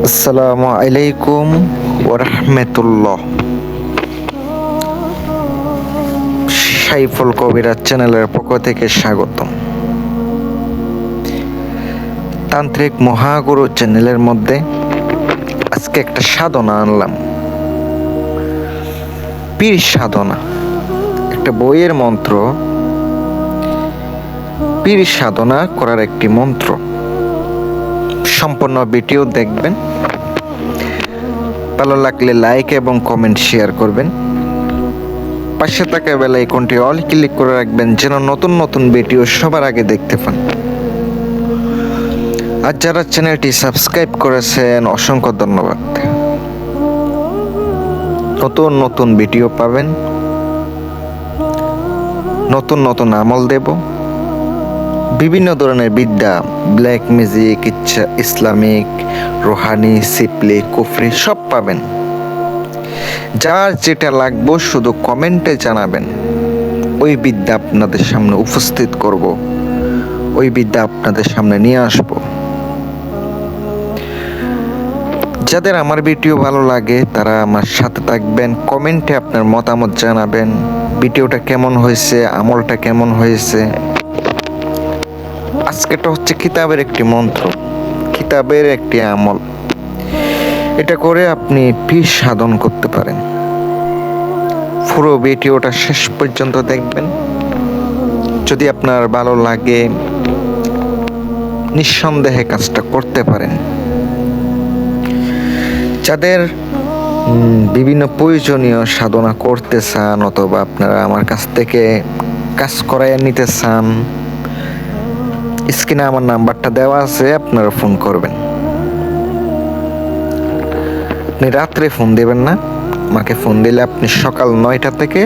আসসালামু আলাইকুম ওরহমতুল্লাহ। সাইফুল কবিরাজ চ্যানেলের পক্ষ থেকে স্বাগতম। তান্ত্রিক মহাগুরু চ্যানেলের মধ্যে আজকে একটা সাধনা আনলাম, পীর সাধনা। একটা বইয়ের মন্ত্র, পীর সাধনা করার একটি মন্ত্র। সম্পূর্ণ ভিডিও দেখবেন, ভালো লাগলে লাইক এবং কমেন্ট শেয়ার করবেন। পাশে থাকা বেল আইকনটি অল ক্লিক করে রাখবেন যেন নতুন নতুন ভিডিও সবার আগে দেখতে পান। আর যারা চ্যানেলটি সাবস্ক্রাইব করেছেন অসংখ্য ধন্যবাদ। নতুন নতুন ভিডিও পাবেন, নতুন নতুন আমল দেব। বিভিন্ন ধরনের বিদ্যা, ব্ল্যাক ম্যাজিক, ইসলামিক, রোহানি, সিপলি, কুফরি সব পাবেন। যার যেটা লাগবে শুধু কমেন্টে জানাবেন, ওই বিদ্যা আপনাদের সামনে উপস্থিত করব, ওই বিদ্যা আপনাদের সামনে নিয়ে আসব। যাদের আমার ভিডিও ভালো লাগে তারা আমার সাথে থাকবেন, কমেন্টে আপনার মতামত জানাবেন, ভিডিওটা কেমন হয়েছে, আমলটা কেমন হয়েছে। আজকেটা হচ্ছে কিতাবের একটি মন্ত্র, কিতাবের একটি আমল। এটা করে আপনি পীর সাধন করতে পারেন। পুরো ভিডিওটা শেষ পর্যন্ত দেখবেন। যদি আপনার ভালো লাগে নিঃসন্দেহে কাজটা করতে পারেন। যাদের বিভিন্ন প্রয়োজনীয় সাধনা করতে চান অথবা আপনারা আমার কাছ থেকে কাজ করাইয়া নিতে চান, স্ক্রিনে আমার নাম্বারটা দেওয়া আছে, আপনারা ফোন করবেন। আপনি রাত্রে ফোন দেবেন না, আমাকে ফোন দিলে আপনি সকাল 9টা থেকে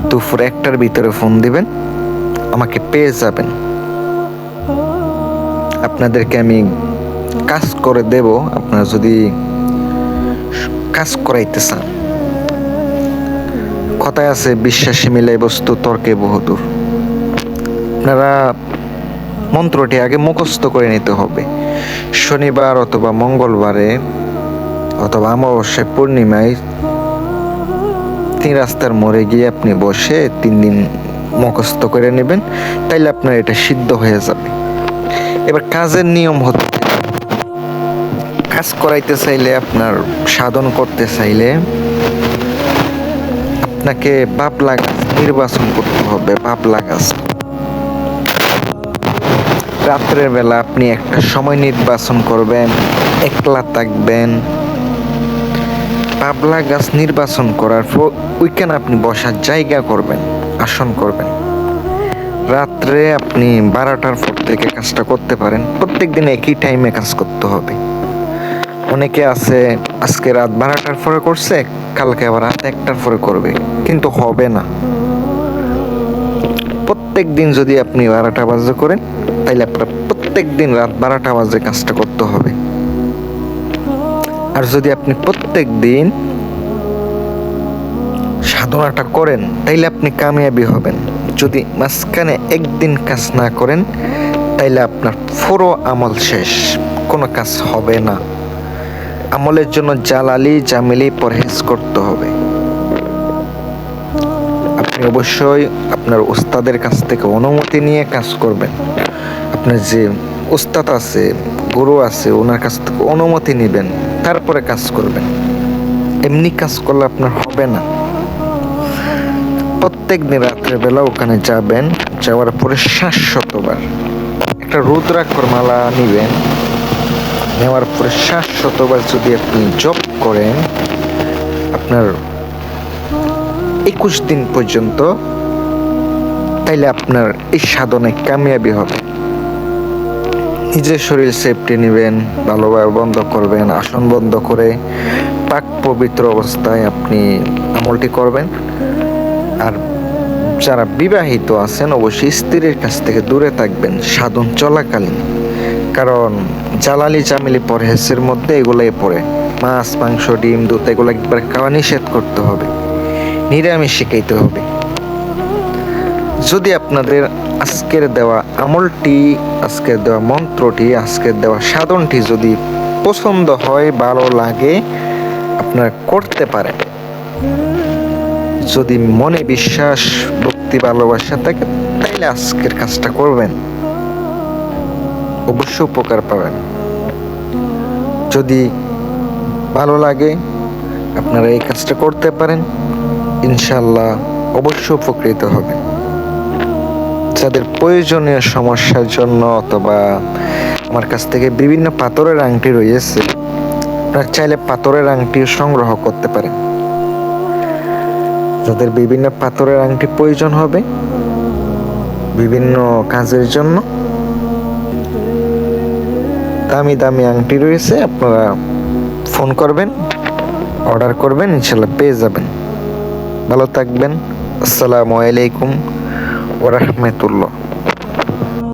দুপুর 1টার ভিতরে ফোন দিবেন, আমাকে পেয়ে যাবেন। আপনাদেরকে আমি কাজ করে দেব, আপনারা যদি কাজ করাইতে চান। কথায় আছে, বিশ্বাসী মিলাই বস্তু তর্কে বহুদূর। আপনারা মন্ত্রটি আগে মুখস্থ করে নিতে হবে। শনিবার অথবা মঙ্গলবারে অথবা অমাবস্যায়, পূর্ণিমায় 3 রাস্তার মোড়ে গিয়ে আপনি বসে 3 দিন মুখস্থ করে নেবেন, তাইলে আপনার এটা সিদ্ধ হয়ে যাবে। এবার কাজের নিয়ম হচ্ছে, কাজ করাইতে চাইলে, আপনার সাধন করতে চাইলে আপনাকে বাবলা গাছ নির্বাচন করতে হবে। বাবলা গাছ রাত্রের বেলা আপনি একটা সময় নির্বাচন করবেন, একলা থাকবেন। বাবলা গাছ নির্বাচন করার পর ওইখানে আপনি বসার জায়গা করবেন, আসন করবেন। রাত্রে আপনি 12টার পর থেকে কাজটা করতে পারেন। প্রত্যেক দিন একই টাইমে কাজ করতে হবে। অনেকে আছে আজকে রাত 12টার পরে করছে, কালকে আবার রাত 1টার পরে করবে, কিন্তু হবে না। প্রত্যেক দিন যদি আপনি 12টা বাজে করেন, তাইলে আপনার প্রত্যেক দিন রাত 12টা বাজে কাজটা করতে হবে। আর যদি আপনি প্রত্যেক দিন সাধনাটা করেন, তাইলে আপনি কামিয়াবি হবেন। যদি মাঝখানে একদিন কাজ না করেন, তাইলে আপনার পুরো আমল শেষ, কোনো কাজ হবে না। আমলের জন্য জালালি জামিলি পরহেজ করতে হবে। আপনি অবশ্যই আপনার উস্তাদের কাছ থেকে অনুমতি নিয়ে কাজ করবেন। আপনার যে উস্তাদ আছে, গুরু আছে, ওনার কাছ থেকে অনুমতি নেবেন, তারপরে কাজ করবেন। এমনি কাজ করলে আপনার হবে না। প্রত্যেক দিন রাত্রের বেলা ওখানে যাবেন, যাওয়ার পরে 700বার একটা রুদ্রাক্ষর মালা নিবেন। নেওয়ার পরে 700বার যদি আপনি জপ করেন, আপনার 21 দিন পর্যন্ত, তাইলে আপনার এই সাধনায় কামিয়াবি হবে। নিজের শরীর সেফটি নেবেন, ভালোভাবে বন্ধ করবেন, আসন বন্ধ করে পাক পবিত্র অবস্থায় আপনি আমলটি করবেন। আর যারা বিবাহিত আছেন অবশ্যই স্ত্রীর কাছ থেকে দূরে থাকবেন সাধন চলাকালীন, কারণ জালালি জামিলি পরহেজের মধ্যে এগুলাই পড়ে। মাছ, মাংস, ডিম, দুধ এগুলো একবার খাওয়া নিষেধ করতে হবে, নিরামিষ শিখাইতে হবে। যদি আপনাদের আজকের দেওয়া আমলটি, আজকের দেওয়া মন্ত্রটি, আজকের দেওয়া সাধনটি যদি পছন্দ হয়, ভালো লাগে, আপনারা করতে পারেন। যদি মনে বিশ্বাস, ভক্তি, ভালোবাসা থাকে তাইলে আজকের কাজটা করবেন, অবশ্যই উপকার পাবেন। যদি ভালো লাগে আপনারা এই কাজটা করতে পারেন, ইনশাল্লাহ অবশ্যই উপকৃত হবেন। যাদের প্রয়োজনীয় সমস্যার জন্য অথবা আমার কাছ থেকে বিভিন্ন পাথরের আংটি রয়েছে, আপনারা চাইলে পাথরের আংটিও সংগ্রহ করতে পারেন। যাদের বিভিন্ন পাথরের আংটি প্রয়োজন হবে বিভিন্ন কাজের জন্য, দামি দামি আংটি রয়েছে, আপনারা ফোন করবেন, অর্ডার করবেন, ইনশাল্লাহ পেয়ে যাবেন। ভালো থাকবেন। আসসালামু আলাইকুম ওয়া রাহমাতুল্লাহ।